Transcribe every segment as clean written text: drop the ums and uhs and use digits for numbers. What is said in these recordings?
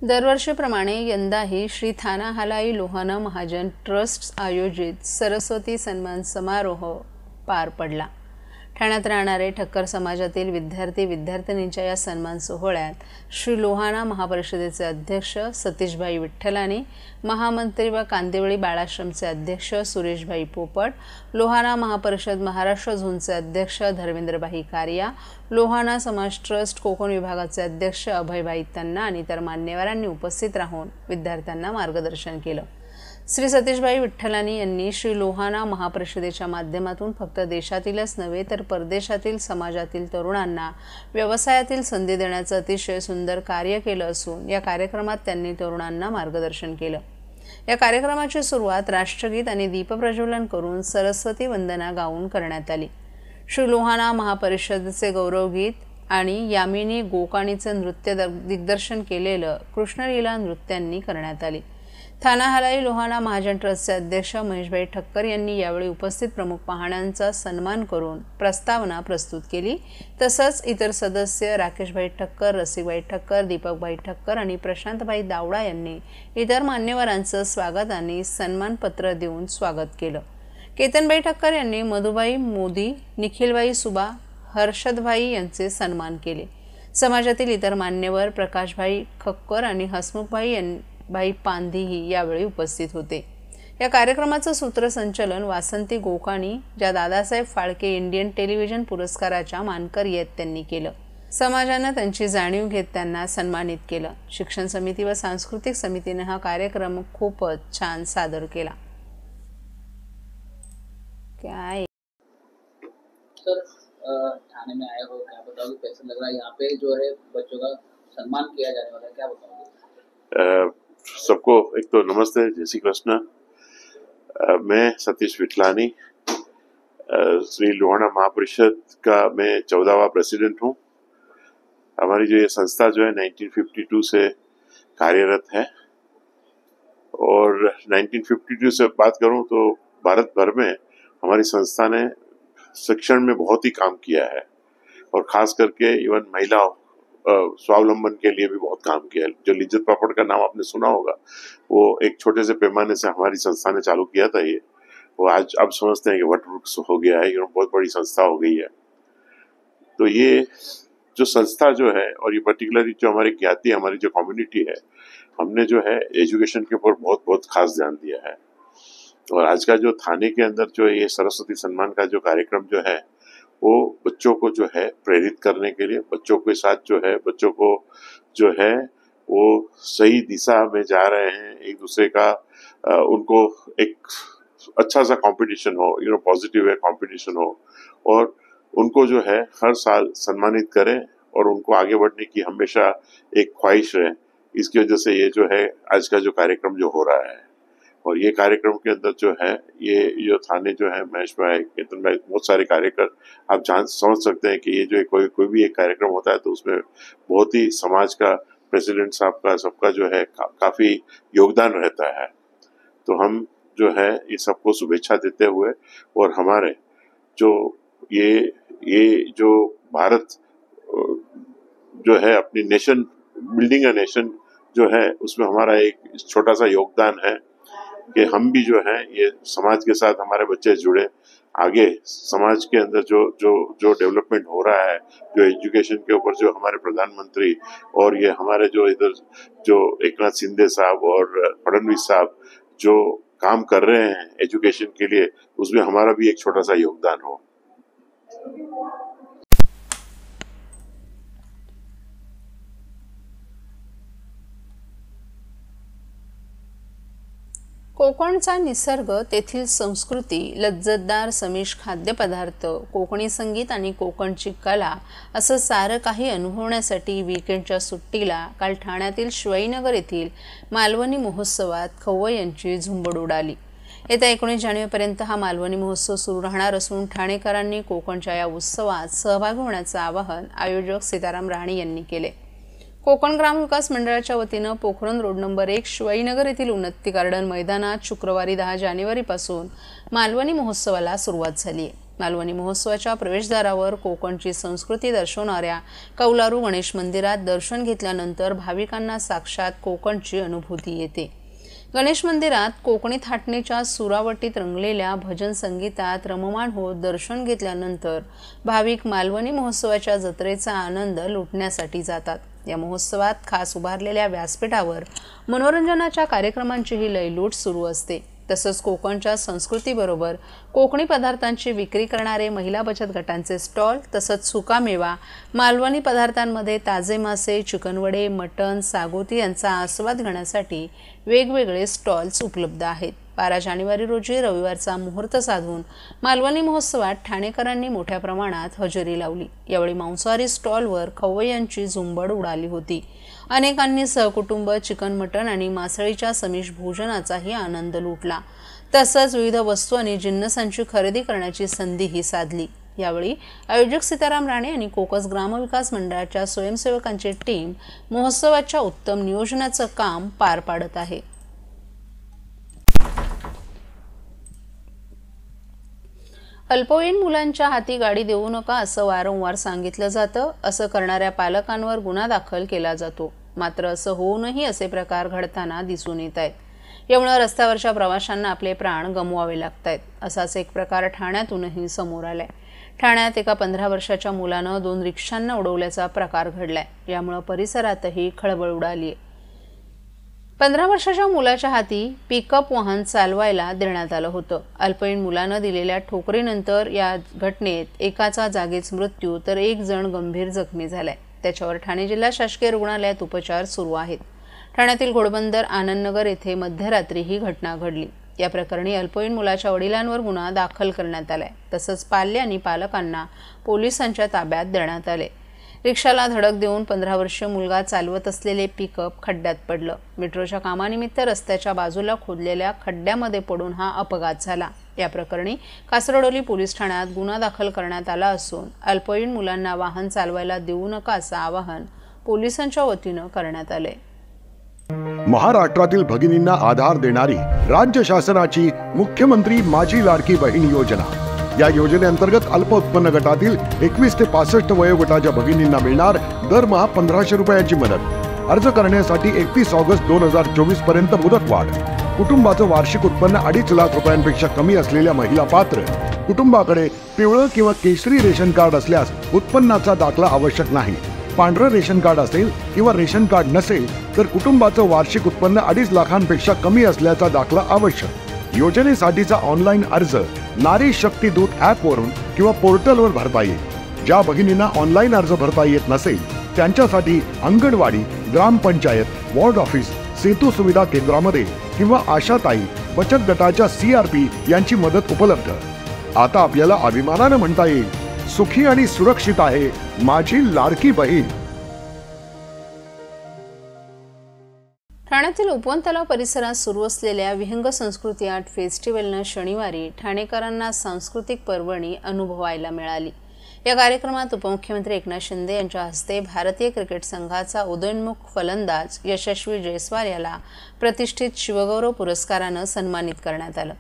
दरवर्षीप्रमाणे यंदाही श्री थाना हलाई लोहाना महाजन ट्रस्ट आयोजित सरस्वती सन्मान समारोह पार पडला। ठाण्यात राहणारे ठक्कर समाजातील विद्यार्थी-विद्यार्थिनींच्या या सन्मान सोहळ्यात श्री लोहाना महापरिषदेचे अध्यक्ष सतीशभाई विठ्ठलानी, महामंत्री व कांदिवळी बाळाश्रमचे अध्यक्ष सुरेशभाई पोपट, लोहाना महापरिषद महाराष्ट्र झोनचे अध्यक्ष धर्मेंद्रभाई कारिया, लोहाना समाज ट्रस्ट कोकण विभागाचे अध्यक्ष अभयभाई तन्ना आणि इतर मान्यवरांनी उपस्थित राहून विद्यार्थ्यांना मार्गदर्शन केलं। श्री सतीशभाई विठ्ठलानी यांनी श्री लोहाना महापरिषदेच्या माध्यमातून फक्त देशातीलच नव्हे तर परदेशातील समाजातील तरुणांना व्यवसायातील संधी देण्याचं अतिशय सुंदर कार्य केलं असून या कार्यक्रमात त्यांनी तरुणांना मार्गदर्शन केलं। या कार्यक्रमाची सुरुवात राष्ट्रगीत आणि दीपप्रज्वलन करून सरस्वती वंदना गाऊन करण्यात आली। श्री लोहाना महापरिषदेचे गौरवगीत आणि यामिनी गोकाणीचे नृत्य दिग्दर्शन केलेलं कृष्णलीला नृत्यांनी करण्यात आली। थाना हलाई लोहाना महाजन ट्रस्टचे अध्यक्ष महेशभाई ठक्कर यांनी यावेळी उपस्थित प्रमुख पाहुण्यांचा सन्मान करून प्रस्तावना प्रस्तुत केली। तसंच इतर सदस्य राकेशभाई ठक्कर, रसिकभाई ठक्कर, दीपकभाई ठक्कर आणि प्रशांतभाई दावडा यांनी इतर मान्यवरांचं स्वागत आणि सन्मानपत्र देऊन स्वागत केलं। केतनभाई ठक्कर यांनी मधुबाई मोदी, निखिलभाई सुबा, हर्षदभाई यांचे सन्मान केले। समाजातील इतर मान्यवर प्रकाशभाई खक्कर आणि हसमुखभाई पांधीही यावेळी उपस्थित होते। या कार्यक्रमाचं सूत्रसंचालन वासंती गोकाणी, ज्या दादासाहेब फाळके इंडियन टेलिव्हिजन पुरस्काराच्या मानकरी आहेत, त्यांनी केलं। समाजानं त्यांची जाणीव घेत त्यांना सन्मानित केलं। शिक्षण समिती व सांस्कृतिक समितीने हा कार्यक्रम खूपच छान सादर केला। क्या सर, थाने में आए हो, क्या बताओगे कैसा लग रहा है? यहाँ पे जो है बच्चों का सम्मान किया जाने वाला है, क्या बताओगे? सबको एक तो नमस्ते, जय श्री कृष्ण। मैं सतीश विठलानी, श्री लोहाना महापरिषद का मैं 14वां प्रेसिडेंट हूँ। हमारी जो ये संस्था जो है 1952 से कार्यरत है और 1952 से बात करूँ तो भारत भर में हमारी संस्था ने शिक्षण में बहुत ही काम किया है और खास करके इवन महिलाओं स्वावलंबन के लिए भी बहुत काम किया है। जो लिज्जत पापड़ का नाम आपने सुना होगा, वो एक छोटे से पैमाने से हमारी संस्था ने चालू किया था। ये वो आज अब समझते हैं कि वटवृक्ष हो गया है, बहुत बड़ी संस्था हो गई है। तो ये जो संस्था जो है और ये पर्टिकुलरली जो हमारी ज्ञाति, हमारी जो कम्युनिटी है, हमने जो है एजुकेशन के ऊपर बहुत बहुत खास ध्यान दिया है। और आज का जो थाने के अंदर जो ये सरस्वती सम्मान का जो कार्यक्रम जो है, वो बच्चों को जो है प्रेरित करने के लिए, बच्चों के साथ जो है बच्चों को जो है वो सही दिशा में जा रहे हैं, एक दूसरे का उनको एक अच्छा सा कंपटीशन हो, पॉजिटिव है कंपटीशन हो और उनको जो है हर साल सम्मानित करें और उनको आगे बढ़ने की हमेशा एक ख्वाहिश रहे। इसकी वजह से ये जो है आज का जो कार्यक्रम जो हो रहा है, और ये कार्यक्रम के अंदर जो है ये जो थाने जो है महेश भाई, केतन भाई, बहुत सारे कार्यकर आप समझ सकते हैं कि ये जो कोई भी एक कार्यक्रम होता है तो उसमें बहुत ही समाज का, प्रेसिडेंट साहब का, सबका जो है काफी योगदान रहता है। तो हम जो है ये सबको शुभेच्छा देते हुए और हमारे जो ये जो भारत जो है अपनी नेशन बिल्डिंग अ नेशन जो है, उसमें हमारा एक छोटा सा योगदान है कि हम भी जो है ये समाज के साथ हमारे बच्चे जुड़े, आगे समाज के अंदर जो डेवलपमेंट हो रहा है, जो एजुकेशन के ऊपर जो हमारे प्रधानमंत्री और ये हमारे जो इधर जो एकनाथ शिंदे साहब और फडणवीस साहब जो काम कर रहे हैं एजुकेशन के लिए, उसमें हमारा भी एक छोटा सा योगदान हो। कोकणचा निसर्ग, तेथील संस्कृती, लज्जतदार समिष खाद्यपदार्थ, कोकणी संगीत आणि कोकणची कला असं सारं काही अनुभवण्यासाठी वीकेंडच्या सुट्टीला काल ठाण्यातील शिवाईनगर येथील मालवणी महोत्सवात खवय्ये यांची झुंबड उडाली। येत्या 19 जानेवारीपर्यंत हा मालवणी महोत्सव सुरू राहणार असून ठाणेकरांनी कोकणच्या या उत्सवात सहभागी होण्याचं आवाहन आयोजक सीताराम राहणी यांनी केले। कोकण ग्राम विकास मंडळाच्या वतीनं पोखरण रोड नंबर 1 शिवाईनगर येथील उन्नती गार्डन मैदानात शुक्रवारी 10 जानेवारीपासून मालवणी महोत्सवाला सुरुवात झाली आहे। मालवणी महोत्सवाच्या प्रवेशद्वारावर कोकणची संस्कृती दर्शवणाऱ्या कौलारू गणेश मंदिरात दर्शन घेतल्यानंतर भाविकांना साक्षात कोकणची अनुभूती येते। गणेश मंदिरात कोकणी थाटणीच्या सुरावटीत रंगलेल्या भजन संगीतात रममाण होत दर्शन घेतल्यानंतर भाविक मालवणी महोत्सवाच्या जत्रेचा आनंद लुटण्यासाठी जातात। या महोत्सवात खास उभारलेल्या व्यासपीठावर मनोरंजनाच्या कार्यक्रमांचीही लयलूट सुरू असते। तसंच कोकणच्या संस्कृतीबरोबर कोकणी पदार्थांची विक्री करणारे महिला बचत गटांचे स्टॉल, तसंच सुकामेवा, मालवणी पदार्थांमध्ये ताजे मासे, चिकन वडे, मटण, सागोती यांचा आस्वाद घेण्यासाठी वेगवेगळे स्टॉल्स उपलब्ध आहेत। 12 जानेवारी रोजी रविवारचा मुहूर्त साधून मालवणी महोत्सवात ठाणेकरांनी मोठ्या प्रमाणात हजेरी लावली। यावेळी मांसाहारी स्टॉलवर खवय्यांची झुंबड उडाली होती। अनेकांनी सहकुटुंब चिकन, मटण आणि मासळीच्या समिष भोजनाचाही आनंद लुटला। तसंच विविध वस्तू आणि जिन्नसांची खरेदी करण्याची संधीही साधली। यावेळी आयोजक सीताराम राणे आणि कोकस ग्रामविकास मंडळाच्या स्वयंसेवकांची टीम महोत्सवाच्या उत्तम नियोजनाचं काम पार पाडत आहे। अल्पवयीन मुलांच्या हाती गाडी देऊ नका असं वारंवार सांगितलं जातं। असं करणाऱ्या पालकांवर गुन्हा दाखल केला जातो। मात्र असं होऊनही असे प्रकार घडताना दिसून येत आहेत। यामुळे रस्त्यावरच्या प्रवाशांना आपले प्राण गमवावे लागतायत। असाच एक प्रकार ठाण्यातूनही समोर आलाय। ठाण्यात एका 15 वर्षाच्या मुलानं 2 रिक्षांना उडवल्याचा प्रकार घडलाय। यामुळे परिसरातही खळबळ उडाली आहे। 15 वर्षाच्या मुलाच्या हाती पिकअप वाहन चालवायला देण्यात आलं होतं। अल्पवयीन मुलानं दिलेल्या ठोकरीनंतर या घटनेत एकाचा जागीच मृत्यू तर 1 जण गंभीर जखमी झालाय। त्याच्यावर ठाणे जिल्हा शासकीय रुग्णालयात उपचार सुरू आहेत। ठाण्यातील घोडबंदर आनंदनगर येथे मध्यरात्री ही घटना घडली। या प्रकरणी अल्पवयीन मुलाच्या वडिलांवर गुन्हा दाखल करण्यात आलाय। तसंच पाल्य आणि पालकांना पोलिसांच्या ताब्यात देण्यात आले। रिक्षाला धडक देऊन 15 वर्षीय मुलगा चालवत असलेले पिकअप खड्ड्यात पडलं। मेट्रोच्या कामानिमित्त रस्त्याच्या बाजूला खोदलेल्या खड्ड्यामध्ये पडून हा अपघात झाला। या प्रकरणी कासरडोली पोलीस ठाण्यात गुन्हा दाखल करण्यात आला असून अल्पवयीन मुलांना वाहन चालवायला देऊ नका असं आवाहन पोलिसांच्या वतीनं करण्यात आले। महाराष्ट्रातील भगिनींना आधार देणारी राज्य शासनाची मुख्यमंत्री माझी लाडकी बहीण योजना। या योजनेअंतर्गत अल्प उत्पन्न गटातील 21 ते 65 वयोगटाच्या भगिनींना मिळणार दरमहा 1500 रुपयाची मदत। अर्ज करण्यासाठी 31 ऑगस्ट 2024 पर्यंत मुदतवाढ। कुटुंबाचं वार्षिक उत्पन्न 2.5 लाख रुपयांपेक्षा कमी असलेल्या महिला पात्र। कुटुंबाकडे पिवळं किंवा केशरी रेशन कार्ड असल्यास उत्पन्नाचा दाखला आवश्यक नाही। पांढरं रेशन कार्ड असेल किंवा रेशन कार्ड नसेल तर कुटुंबाचं वार्षिक उत्पन्न 2.5 लाखांपेक्षा कमी असल्याचा दाखला आवश्यक। योजनेसाठीचा ऑनलाईन अर्ज नारी शक्ती दूत ॲप वरून किंवा पोर्टलवर भरता येईल। ज्या भगिनींना ऑनलाईन अर्ज भरता येत नसेल त्यांच्यासाठी अंगणवाडी, ग्रामपंचायत, वॉर्ड ऑफिस, सेतू सुविधा केंद्रामध्ये किंवा आशाताई बचत गटाच्या CRP यांची मदत उपलब्ध। आता आपल्याला अभिमानाने म्हणता येईल, सुखी आणि सुरक्षित आहे माझी लाडकी बहीण। ठाण्यातील उपवन तलाव परिसरात सुरू असलेल्या विहंग संस्कृती आर्ट फेस्टिवलनं शनिवारी ठाणेकरांना सांस्कृतिक पर्वणी अनुभवायला मिळाली। या कार्यक्रमात उपमुख्यमंत्री एकनाथ शिंदे यांच्या हस्ते भारतीय क्रिकेट संघाचा उदयोन्मुख फलंदाज यशस्वी जयस्वाल याला प्रतिष्ठित शिवगौरव पुरस्कारानं सन्मानित करण्यात आलं।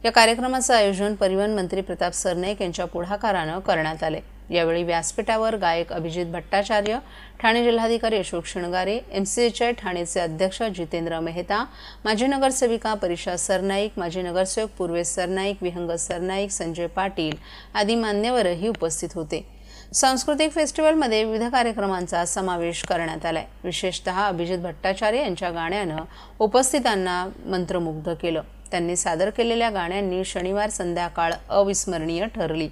या कार्यक्रमाचं आयोजन परिवहन मंत्री प्रताप सरनाईक यांच्या पुढाकारानं करण्यात आले। यावेळी व्यासपीठावर गायक अभिजित भट्टाचार्य, ठाणे जिल्हाधिकारी अशोक शिणगारे, MCHI ठाणेचे अध्यक्ष जितेंद्र मेहता, माजी नगरसेविका परिषा सरनाईक, माजी नगरसेवक पूर्वेश सरनाईक, विहंग सरनाईक, संजय पाटील आदी मान्यवरही उपस्थित होते। सांस्कृतिक फेस्टिवलमध्ये विविध कार्यक्रमांचा समावेश करण्यात आलाय। विशेषतः अभिजित भट्टाचार्य यांच्या गाण्यानं उपस्थितांना मंत्रमुग्ध केलं। त्यांनी सादर केलेल्या गाण्यांनी शनिवार संध्याकाळ अविस्मरणीय ठरली।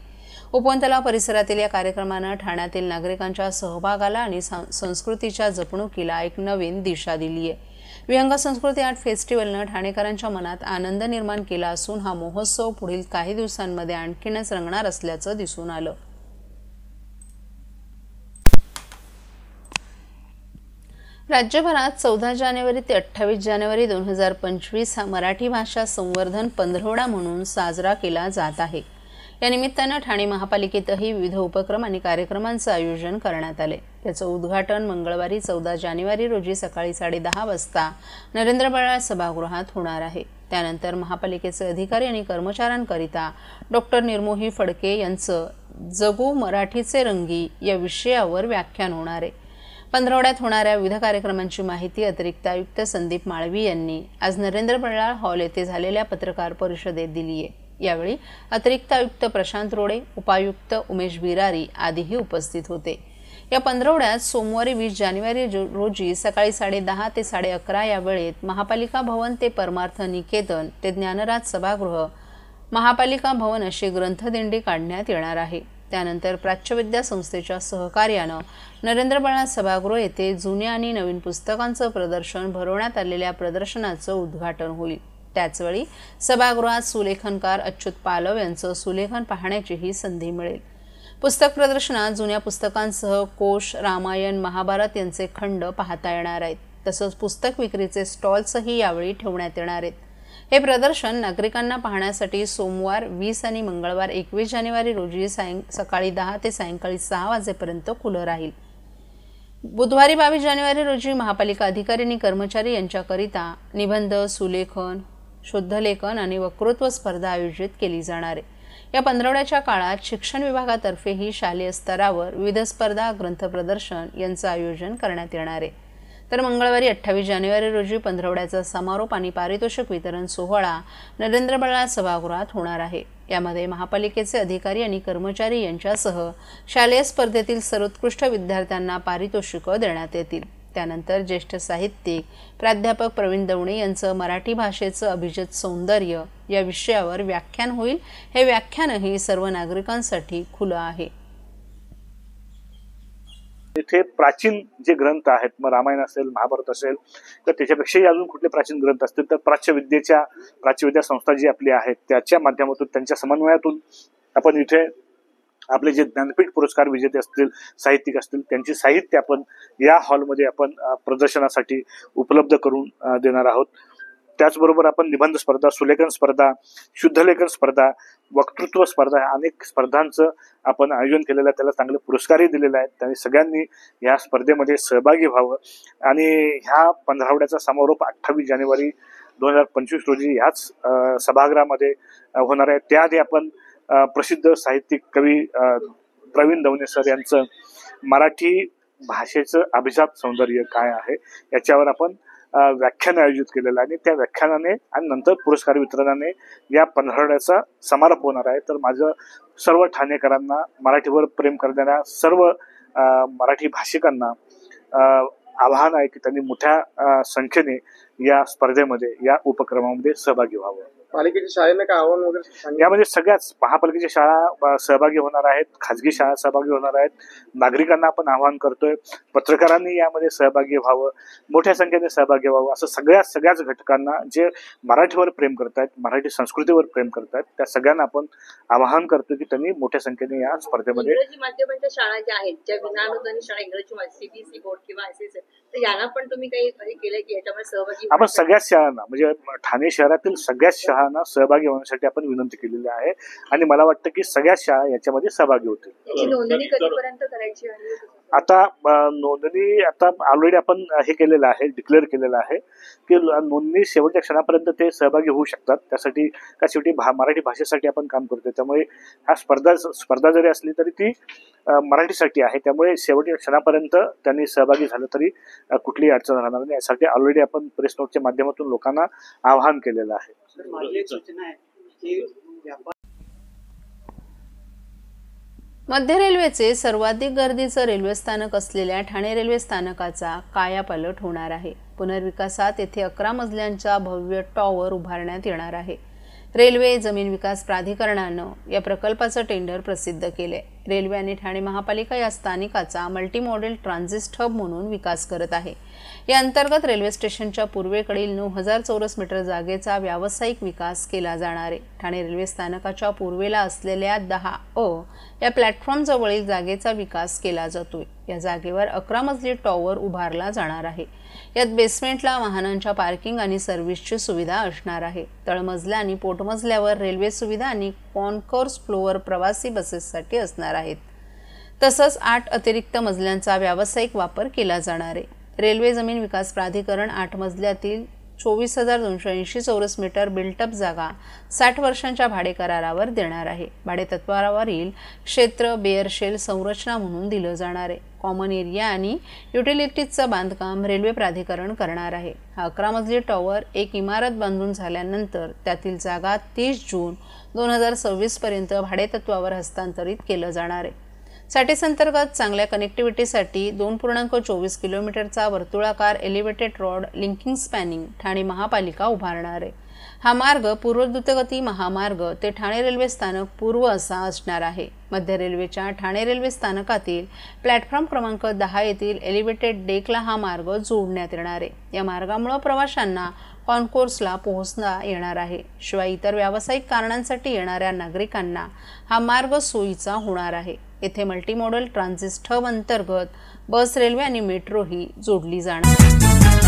उपवन तलाव परिसरातील या कार्यक्रमानं ठाण्यातील नागरिकांच्या सहभागाला आणि संस्कृतीच्या जपणुकीला एक नवीन दिशा दिली आहे। विहंग संस्कृती आर्ट फेस्टिवलनं ठाणेकरांच्या मनात आनंद निर्माण केला असून हा महोत्सव पुढील काही दिवसांमध्ये आणखीनच रंगणार असल्याचं दिसून आलं। राज्यभरात 14 जानेवारी ते 28 जानेवारी 2025 हा मराठी भाषा संवर्धन पंधरवडा म्हणून साजरा केला जात आहे। या निमित्तानं ठाणे महापालिकेतही विविध उपक्रम आणि कार्यक्रमांचं आयोजन करण्यात आले। त्याचं उद्घाटन मंगळवारी 14 जानेवारी रोजी सकाळी 10:30 वाजता नरेंद्र बळाळ सभागृहात होणार आहे। त्यानंतर महापालिकेचे अधिकारी आणि कर्मचाऱ्यांकरिता डॉक्टर निर्मोही फडके यांचं जगू मराठीचे रंगी या विषयावर व्याख्यान होणार आहे. पंधरवड्यात होणाऱ्या विविध कार्यक्रमांची माहिती अतिरिक्त आयुक्त संदीप माळवी यांनी आज नरेंद्र बल्लाळ हॉल येथे झालेल्या पत्रकार परिषदेत दिली आहे. यावेळी अतिरिक्त आयुक्त प्रशांत रोडे, उपायुक्त उमेश बिरारी आदीही उपस्थित होते. या पंधरवड्यात सोमवारी 20 जानेवारी रोजी सकाळी 10:30 ते 11:30 या वेळेत महापालिका भवन ते परमार्थ निकेतन ते ज्ञानराज सभागृह, महापालिका भवन अशी ग्रंथदिंडी काढण्यात येणार आहे. त्यानंतर प्राच्यविद्या संस्थेच्या सहकार्यानं नरेंद्र बल्लाळ सभागृह येथे जुन्या आणि नवीन पुस्तकांचं प्रदर्शन भरवण्यात आलेल्या प्रदर्शनाचं उद्घाटन होईल. त्याचवेळी सभागृहात सुलेखनकार अच्युत पालव यांचं सुलेखन पाहण्याचीही संधी मिळेल. पुस्तक प्रदर्शनात जुन्या पुस्तकांसह कोश, रामायण, महाभारत यांचे खंड पाहता येणार आहेत. तसंच पुस्तक विक्रीचे स्टॉल्सही यावेळी ठेवण्यात येणार आहेत. हे प्रदर्शन नागरिकांना पाहण्यासाठी सोमवार 20 आणि मंगळवार 21 जानेवारी रोजी सकाळी 10 ते सायंकाळी 6 वाजेपर्यंत खुलं राहील. बुधवारी 22 जानेवारी रोजी महापालिका अधिकारी आणि कर्मचारी यांच्याकरिता निबंध, सुलेखन, शुद्धलेखन आणि वक्तृत्व स्पर्धा आयोजित केली जाणार आहे. या पंधरवड्याच्या काळात शिक्षण विभागातर्फेही शालेय स्तरावर विविध स्पर्धा, ग्रंथ प्रदर्शन यांचं आयोजन करण्यात येणार आहे. तर मंगळवारी 28 जानेवारी रोजी पंधरवड्याचा समारोप आणि पारितोषिक वितरण सोहळा नरेंद्र बल्लाळ सभागृहात होणार आहे. यामध्ये महापालिकेचे अधिकारी आणि कर्मचारी यांच्यासह शालेय स्पर्धेतील सर्वोत्कृष्ट विद्यार्थ्यांना पारितोषिकं देण्यात येतील. त्यानंतर ज्येष्ठ साहित्यिक प्राध्यापक प्रवीण दवणे यांचं मराठी भाषेचं अभिजात सौंदर्य या विषयावर व्याख्यान होईल. हे व्याख्यानही सर्व नागरिकांसाठी खुलं आहे. इथे प्राचीन जे ग्रंथ आहेत, मग रामायण असेल, महाभारत असेल, तर त्याच्यापेक्षाही अजून कुठले प्राचीन ग्रंथ असतील तर प्राच्यविद्या संस्था जी आपली आहेत त्याच्या माध्यमातून, त्यांच्या समन्वयातून आपण इथे आपले जे ज्ञानपीठ पुरस्कार विजेते असतील, साहित्यिक असतील, त्यांची साहित्य आपण या हॉलमध्ये आपण प्रदर्शनासाठी उपलब्ध करून देणार आहोत. त्याचबरोबर आपण निबंध स्पर्धा, सुलेखन स्पर्धा, शुद्धलेखन स्पर्धा, वक्तृत्व स्पर्धा अनेक स्पर्धांचं आपण आयोजन केलेलं आहे. त्याला चांगले पुरस्कारही दिलेले आहेत. त्यांनी सगळ्यांनी या स्पर्धेमध्ये सहभागी व्हावं. आणि ह्या पंधरवड्याचा समारोप 28 जानेवारी 2025 रोजी ह्याच सभागृहामध्ये होणार आहे. त्याआधी आपण प्रसिद्ध साहित्यिक कवी प्रवीण दवणे सर यांचं मराठी भाषेचं अभिजात सौंदर्य काय आहे याच्यावर आपण व्याख्यान आयोजित केलेलं आहे. आणि त्या व्याख्यानाने आणि नंतर पुरस्कार वितरणाने या पंधरवड्याचा समारोप होणार आहे. तर माझं सर्व ठाणेकरांना, मराठीवर प्रेम करणाऱ्या सर्व मराठी भाषिकांना आवाहन आहे की त्यांनी मोठ्या संख्येने या स्पर्धेमध्ये, या उपक्रमामध्ये सहभागी व्हावं. पालिकेच्या शाळेने काय आव्हान वगैरे यामध्ये सगळ्याच महापालिकेच्या शाळा सहभागी होणार आहेत, खाजगी शाळा सहभागी होणार आहेत. नागरिकांना आपण आवाहन करतोय, पत्रकारांनी यामध्ये सहभागी व्हावं, मोठ्या संख्येने सहभागी व्हावं. असं सगळ्याच घटकांना जे मराठीवर प्रेम करतायत, मराठी संस्कृतीवर प्रेम करतायत, त्या सगळ्यांना आपण आवाहन करतोय की त्यांनी मोठ्या संख्येने या स्पर्धेमध्ये. इंग्रजी माध्यमांच्या शाळा ज्या आहेत, ज्या विनाअनुदानित शाळा, इंग्रजी सीबीएसई बोर्ड किंवा आयसीएसई, तर यांना पण तुम्ही काही केलंय की याच्यामध्ये सहभागी? आपण सगळ्याच शाळांना, म्हणजे ठाणे शहरातील सगळ्याच शाळांना सहभागी होण्यासाठी आपण विनंती केलेली आहे. आणि मला वाटतं की सगळ्याच शाळा याच्यामध्ये सहभागी होतील. याची नोंदणी कधीपर्यंत करायची? आता नोंदणी आता ऑलरेडी आपण हे केलेलं आहे, डिक्लेअर केलेलं आहे की नोंदणी शेवटच्या क्षणापर्यंत ते सहभागी होऊ शकतात. त्यासाठी का शेवटी मराठी भाषेसाठी आपण काम करतोय, त्यामुळे हा स्पर्धा जरी असली तरी ती मराठीसाठी आहे. त्यामुळे शेवटच्या क्षणापर्यंत त्यांनी सहभागी झालं तरी कुठलीही अडचण राहणार नाही. यासाठी ऑलरेडी आपण प्रेस नोटच्या माध्यमातून लोकांना आवाहन केलेलं आहे. मध्य रेल्वेचे सर्वाधिक गर्दीचं रेल्वे स्थानक असलेल्या ठाणे रेल्वे स्थानकाचा कायापालट होणार आहे. पुनर्विकासात येथे 11 मजल्यांचा भव्य टॉवर उभारण्यात येणार आहे. रेल्वे जमीन विकास प्राधिकरणानं या प्रकल्पाचं टेंडर प्रसिद्ध केले. रेल्वे आणि ठाणे महापालिका या स्थानकाचा मल्टीमॉडेल ट्रान्झिस्ट हब म्हणून विकास करत आहे. या अंतर्गत रेल्वे स्टेशनच्या पूर्वेकडील 9000 चौरस मीटर जागेचा व्यावसायिक विकास केला जाणार आहे. ठाणे रेल्वे स्थानकाच्या पूर्वेला असलेल्या 10A या प्लॅटफॉर्म जवळील जागेचा विकास केला जातोय. या जागेवर 11 मजली टॉवर उभारला जाणार आहे. यात बेसमेंटला वाहनांच्या पार्किंग आणि सर्व्हिसची सुविधा असणार आहे. तळमजल्या आणि पोटमजल्यावर रेल्वे सुविधा आणि कॉन्कोर्स फ्लोअर प्रवासी बसेससाठी असणार आहेत. तसंच 8 अतिरिक्त मजल्यांचा व्यावसायिक वापर केला जाणार आहे. रेल्वे जमीन विकास प्राधिकरण 8 मजल्यातील 24,280 चौरस मीटर बिल्टअप जागा 60 वर्षांच्या भाडे करारावर देणार आहे. भाडेतत्वावरील क्षेत्र बेअरशेल संरचना म्हणून दिलं जाणार आहे. कॉमन एरिया आणि युटिलिटीजचं बांधकाम रेल्वे प्राधिकरण करणार आहे. हा 11 मजली टॉवर एक इमारत बांधून झाल्यानंतर त्यातील जागा 30 जून 2026 पर्यंत भाडेतत्वावर हस्तांतरित केलं जाणार आहे. सॅटिस अंतर्गत चांगल्या कनेक्टिव्हिटीसाठी 2.24 किलोमीटरचा वर्तुळाकार elevated road linking spanning Thane महापालिका उभारणार आहे. हा मार्ग पूर्व द्रुतगती महामार्ग ते ठाणे रेल्वे स्थानक पूर्व असा असणार आहे. मध्य रेल्वेच्या ठाणे रेल्वे स्थानकातील प्लॅटफॉर्म क्रमांक 10 येथील एलिव्हेटेड डेकला हा मार्ग जोडण्यात येणार आहे. या मार्गामुळे प्रवाशांना कॉन्कोर्सला पोहोचता येणार आहे. शिवाय इतर व्यावसायिक कारणांसाठी येणाऱ्या नागरिकांना हा मार्ग सोयीचा होणार आहे. येथे मल्टीमॉडल ट्रान्झिट हब अंतर्गत बस, रेल्वे आणि मेट्रो ही जोडली जाणार.